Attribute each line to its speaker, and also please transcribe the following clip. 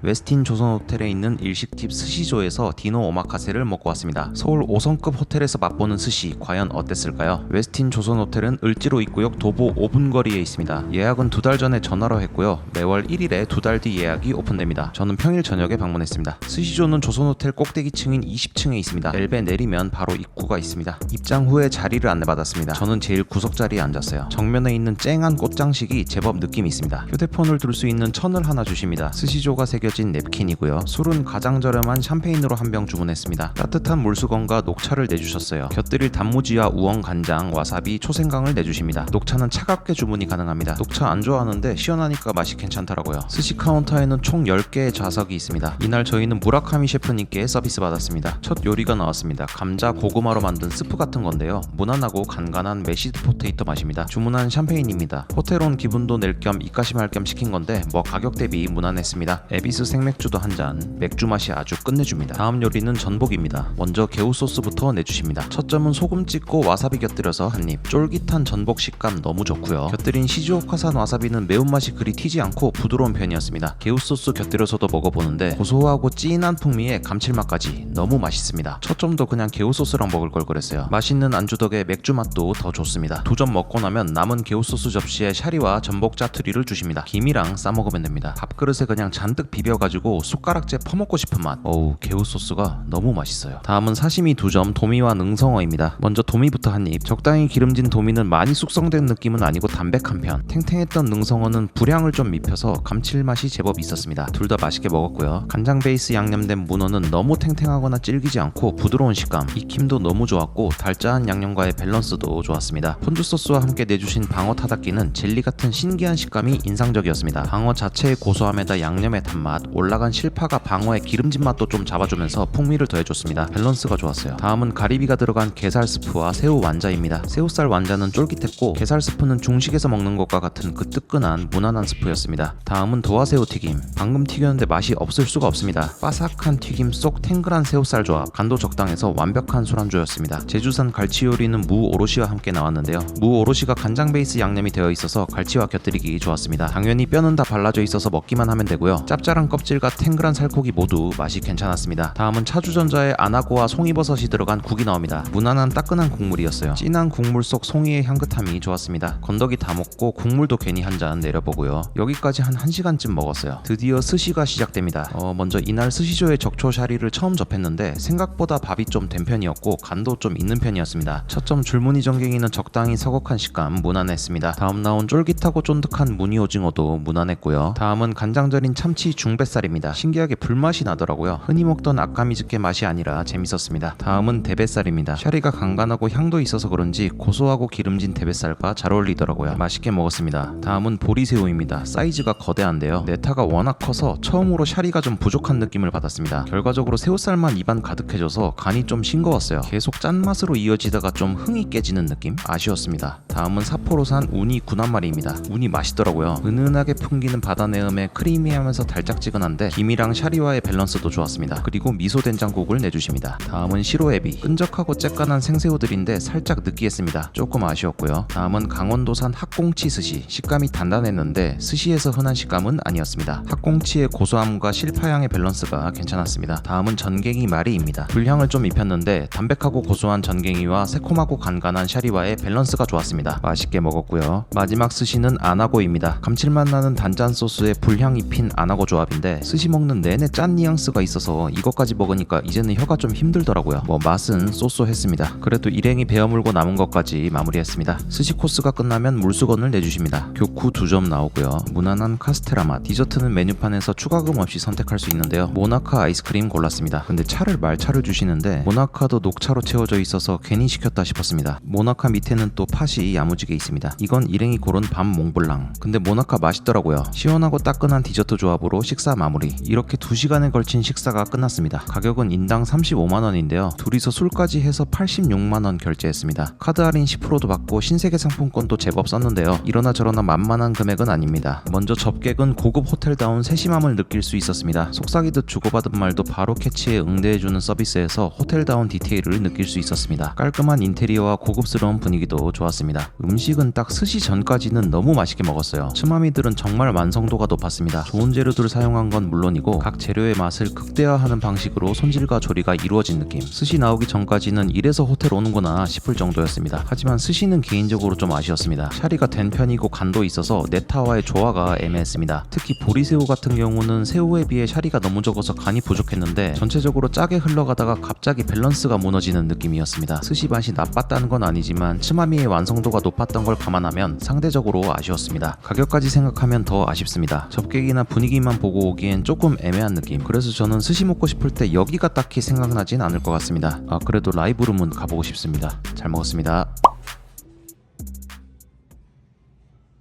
Speaker 1: 웨스틴 조선호텔에 있는 일식집 스시조에서 디노 오마카세를 먹고 왔습니다. 서울 5성급 호텔에서 맛보는 스시 과연 어땠을까요? 웨스틴 조선호텔은 을지로 입구역 도보 5분 거리에 있습니다. 예약은 2달 전에 전화로 했고요. 매월 1일에 2달 뒤 예약이 오픈됩니다. 저는 평일 저녁에 방문했습니다. 스시조는 조선호텔 꼭대기층인 20층에 있습니다. 엘베 내리면 바로 입구가 있습니다. 입장 후에 자리를 안내받았습니다. 저는 제일 구석 자리에 앉았어요. 정면에 있는 쨍한 꽃장식이 제법 느낌이 있습니다. 휴대폰을 둘 수 있는 천을 하나 주십니다. 스시조가 새겨진 냅킨이고요. 술은 가장 저렴한 샴페인으로 한 병 주문했습니다. 따뜻한 물수건과 녹차를 내주셨어요. 곁들일 단무지와 우엉, 간장, 와사비, 초생강을 내주십니다. 녹차는 차갑게 주문이 가능합니다. 녹차 안 좋아하는데 시원하니까 맛이 괜찮더라고요. 스시 카운터에는 총 10개의 좌석이 있습니다. 이날 저희는 무라카미 셰프님께 서비스 받았습니다. 첫 요리가 나왔습니다. 감자 고구마로 만든 스프 같은 건데요. 무난하고 간간한 메시드 포테이토 맛입니다. 주문한 샴페인입니다. 호텔 온 기분도 낼 겸 입가심할 겸 시킨 건데 뭐 가격 대비 무난했습니다. 에비스 생맥주도 한 잔, 맥주 맛이 아주 끝내줍니다. 다음 요리는 전복입니다. 먼저 개우 소스부터 내주십니다. 첫 점은 소금 찍고 와사비 곁들여서 한입. 쫄깃한 전복 식감 너무 좋고요. 곁들인 시즈오카산 와사비는 매운맛이 그리 튀지 않고 부드러운 편이었습니다. 개우 소스 곁들여서도 먹어보는데 고소하고 진한 풍미에 감칠맛까지 너무 맛있습니다. 첫 점도 그냥 개우 소스랑 먹을 걸 그랬어요. 맛있는 안주 덕에 맥주 맛도 더 좋습니다. 2점 먹고 나면 남은 개우 소스 접시에 샤리와 전복 짜투리를 주십니다. 김이랑 싸먹으면 됩니다. 밥그릇에 그냥 잔뜩 비벼가지고 숟가락째 퍼먹고 싶은 맛. 어우, 개우 소스가 너무 맛있어요. 다음은 사시미 2점 도미와 능성어입니다. 먼저 도미부터 한입. 적당히 기름진 도미는 많이 숙성된 느낌은 아니고 담백한 편. 탱탱했던 능성어는 불향을 좀 입혀서 감칠맛이 제법 있었습니다. 둘 다 맛있게 먹었고요. 간장 베이스 양념된 문어는 너무 탱탱하거나 질기지 않고 부드러운 식감. 익힘도 너무 좋았고 달짜한 양념과의 밸런스도 좋았습니다. 폰주 소스와 함께 내주신 방어 타닥기는 젤리 같은 신기한 식감이 인상적이었습니다. 방어 자체의 고소함에다 양념의 단맛, 올라간 실파가 방어의 기름진 맛도 좀 잡아주면서 풍미를 더해줬습니다. 밸런스가 좋았어요. 다음은 가리비가 들어간 게살 스프와 새우 완자입니다. 새우살 완자는 쫄깃했고 게살 스프는 중식에서 먹는 것과 같은 그 뜨끈한 무난한 스프였습니다. 다음은 도화새우 튀김. 방금 튀겼는데 맛이 없을 수가 없습니다. 바삭한 튀김 속 탱글한 새우살 조합, 간도 적당해서 완벽한 술안주였습니다. 제주산 갈치 요리는 무 오로시와 함께 나왔는데요. 무 오로시가 간장 베이스 양념이 되어 있어서 갈치와 곁들이기 좋았습니다. 당연히 뼈는 다 발라져 있어서 먹기만 하면 되고요. 짭짤한 껍질과 탱글한 살코기 모두 맛이 괜찮았습니다. 다음은 차주전자에 아나고와 송이버섯이 들어간 국이 나옵니다. 무난한 따끈한 국물이었어요. 진한 국물 속 송이의 향긋함이 좋았습니다. 건더기 다 먹고 국물도 괜히 한 잔 내려보고요. 여기까지 한 1시간쯤 먹었어요. 드디어 스시가 시작됩니다. 먼저 이날 스시조의 적초 샤리를 처음 접했는데 생각보다 밥이 좀 된 편이었고 간도 좀 있는 편이었습니다. 첫 점 줄무늬 전갱이는 적당히 서걱한 식감 무난했습니다. 다음 나온 쫄깃하고 쫀득한 무늬 오징어도 무난했고요. 다음은 간장 절인 참치 중뱃살입니다. 신기하게 불맛이 나더라고요. 흔히 먹던 아까미즈케 맛이 아니라 재밌었습니다. 다음은 대뱃살입니다. 샤리가 간간하고 향도 있어서 그런지 고소하고 기름진 대뱃살과 잘 어울리더라고요. 맛있게 먹었습니다. 다음은 보리새우입니다. 사이즈가 거대한데요. 네타가 워낙 커서 처음으로 샤리가 좀 부족한 느낌을 받았습니다. 결과적으로 새우살만 입안 가득해져서 간이 좀 싱거웠어요. 계속 짠맛으로 이어지다가 좀 흥이 깨지는 느낌? 아쉬웠습니다. 다음은 사포로산 우니 군한마리입니다. 우니 맛있더라고요. 은은하게 풍기는 바다 내음에 크리미하면서 달짝지근한데 김이랑 샤리와의 밸런스도 좋았습니다. 그리고 미소 된장국을 내주십니다. 다음은 시로에비. 끈적하고 쬐깐한 생새우들인데 살짝 느끼했습니다. 조금 아쉬웠고요. 다음은 강원도산 학꽁치 스시. 식감이 단단했는데 스시에서 흔한 식감은 아니었습니다. 학꽁치의 고소함과 실파향의 밸런스가 괜찮았습니다. 다음은 전갱이 마리입니다. 불향을 좀 입혔는데 담백하고 고소한 전갱이와 새콤하고 간간한 샤리와의 밸런스가 좋았습니다. 맛있게 먹었고요. 마지막 스시는 아나고입니다. 감칠맛 나는 단짠 소스에 불향 입힌 아나고 조합인데 스시 먹는 내내 짠 뉘앙스가 있어서 이것까지 먹으니까 이제는 혀가 좀 힘들더라고요. 맛은 쏘쏘했습니다. 그래도 일행이 베어물고 남은 것까지 마무리했습니다. 스시 코스가 끝나면 물수건을 내주십니다. 교쿠 2점 나오고요. 무난한 카스테라 맛. 디저트는 메뉴판에서 추가금 없이 선택할 수 있는데요. 모나카 아이스크림 골랐습니다. 근데 말차를 주시는데 모나카도 녹차로 채워져 있어서 괜히 시켰다 싶었습니다. 모나카 밑에는 또 팥이 야무지게 있습니다. 이건 일행이 고른 밤 몽블랑. 근데 모나카 맛있더라고요. 시원하고 따끈한 디저트 조합으로 식사 마무리. 이렇게 2시간에 걸친 식사가 끝났습니다. 가격은 인당 35만원인데요. 둘이서 술까지 해서 86만원 결제했습니다. 카드 할인 10%도 받고 신세계 상품권도 제법 썼는데요. 이러나 저러나 만만한 금액은 아닙니다. 먼저 접객은 고급 호텔다운 세심함을 느낄 수 있었습니다. 속삭이듯 주고받은 말도 바로 캐치해 응대해주는 서비스에서 호텔다운 디테일을 느낄 수 있었습니다. 깔끔한 인테리어와 고급스러운 분위기도 좋았습니다. 음식은 딱 스시 전까지는 너무 맛있게 먹었어요. 츠마미들은 정말 완성도가 높았습니다. 좋은 재료들을 사용해 사용한 건 물론이고 각 재료의 맛을 극대화하는 방식으로 손질과 조리가 이루어진 느낌. 스시 나오기 전까지는 이래서 호텔 오는구나 싶을 정도였습니다. 하지만 스시는 개인적으로 좀 아쉬웠습니다. 샤리가 된 편이고 간도 있어서 네타와의 조화가 애매했습니다. 특히 보리새우 같은 경우는 새우에 비해 샤리가 너무 적어서 간이 부족했는데 전체적으로 짜게 흘러가다가 갑자기 밸런스가 무너지는 느낌이었습니다. 스시 맛이 나빴다는 건 아니지만 츠마미의 완성도가 높았던 걸 감안하면 상대적으로 아쉬웠습니다. 가격까지 생각하면 더 아쉽습니다. 접객이나 분위기만 보고 오기엔 조금 애매한 느낌. 그래서 저는 스시 먹고 싶을 때 여기가 딱히 생각나진 않을 것 같습니다. 그래도 라이브룸은 가보고 싶습니다. 잘 먹었습니다.